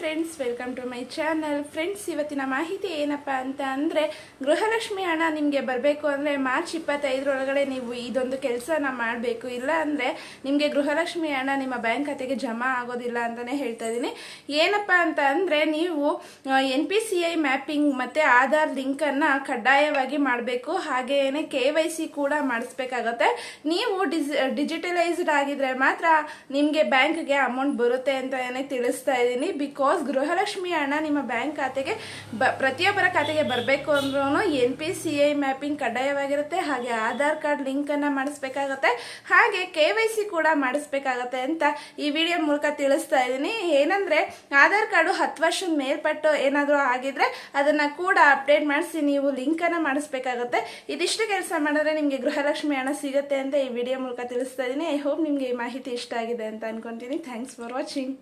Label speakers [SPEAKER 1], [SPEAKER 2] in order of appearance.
[SPEAKER 1] Friends, welcome to my channel. Friends, ಇವತ್ತಿನ ಮಾಹಿತಿ ಏನಪ್ಪ ಅಂತ ಅಂದರೆ, ಗೃಹಲಕ್ಷ್ಮಿ ಹಣ ನಿಮಗೆ ಬರಬೇಕು ಅಂದರೆ ಮಾರ್ಚ್ 25 ನೀವು ಇದೊಂದು ಕೆಲಸನ ಮಾಡಬೇಕು. ಇಲ್ಲ ಅಂದರೆ ನಿಮಗೆ ಗೃಹಲಕ್ಷ್ಮಿ ಹಣ ನಿಮ್ಮ ಬ್ಯಾಂಕ್ ಖಾತೆಗೆ ಜಮಾ ಆಗೋದಿಲ್ಲ ಅಂತಲೇ ಹೇಳ್ತಾ ಇದ್ದೀನಿ. ಏನಪ್ಪ ಅಂತ ಅಂದರೆ, ನೀವು NPCI ಮ್ಯಾಪಿಂಗ್ ಮತ್ತು ಆಧಾರ್ ಲಿಂಕನ್ನು ಕಡ್ಡಾಯವಾಗಿ ಮಾಡಬೇಕು. ಹಾಗೆಯೇ KYC ಕೂಡ ಮಾಡಿಸ್ಬೇಕಾಗತ್ತೆ. ನೀವು ಡಿಜಿಟಲೈಸ್ಡ್ ಆಗಿದ್ರೆ ಮಾತ್ರ ನಿಮಗೆ ಬ್ಯಾಂಕ್ಗೆ ಅಮೌಂಟ್ ಬರುತ್ತೆ ಅಂತ ತಿಳಿಸ್ತಾ ಇದ್ದೀನಿ. ಬಿಕಾಸ್ ಗೃಹಲಕ್ಷ್ಮಿ ಹಣ ನಿಮ್ಮ ಬ್ಯಾಂಕ್ ಖಾತೆಗೆ ಪ್ರತಿಯೊಬ್ಬರ ಖಾತೆಗೆ ಬರಬೇಕು ಅಂದ್ರೂ NPCI ಮ್ಯಾಪಿಂಗ್ ಕಡ್ಡಾಯವಾಗಿರುತ್ತೆ. ಹಾಗೆ ಆಧಾರ್ ಕಾರ್ಡ್ ಲಿಂಕ್ ಅನ್ನ ಮಾಡಿಸ್ಬೇಕಾಗತ್ತೆ. ಹಾಗೆ KYC ಕೂಡ ಮಾಡಿಸ್ಬೇಕಾಗತ್ತೆ ಅಂತ ಈ ವಿಡಿಯೋ ಮೂಲಕ ತಿಳಿಸ್ತಾ ಇದ್ದೀನಿ. ಏನಂದ್ರೆ, ಆಧಾರ್ ಕಾರ್ಡು 10 ವರ್ಷದ ಮೇಲ್ಪಟ್ಟು ಏನಾದರೂ ಆಗಿದ್ರೆ ಅದನ್ನ ಕೂಡ ಅಪ್ಡೇಟ್ ಮಾಡಿಸಿ ನೀವು ಲಿಂಕ್ ಅನ್ನ ಮಾಡಿಸ್ಬೇಕಾಗತ್ತೆ. ಇದಿಷ್ಟು ಕೆಲಸ ಮಾಡಿದ್ರೆ ನಿಮಗೆ ಗೃಹಲಕ್ಷ್ಮಿ ಹಣ ಸಿಗುತ್ತೆ ಅಂತ ಈ ವಿಡಿಯೋ ಮೂಲಕ ತಿಳಿಸ್ತಾ ಇದ್ದೀನಿ. ಐ ಹೋಪ್ ನಿಮಗೆ ಈ ಮಾಹಿತಿ ಇಷ್ಟ ಆಗಿದೆ ಅಂತ ಅನ್ಕೊಂತೀನಿ. Thanks for watching.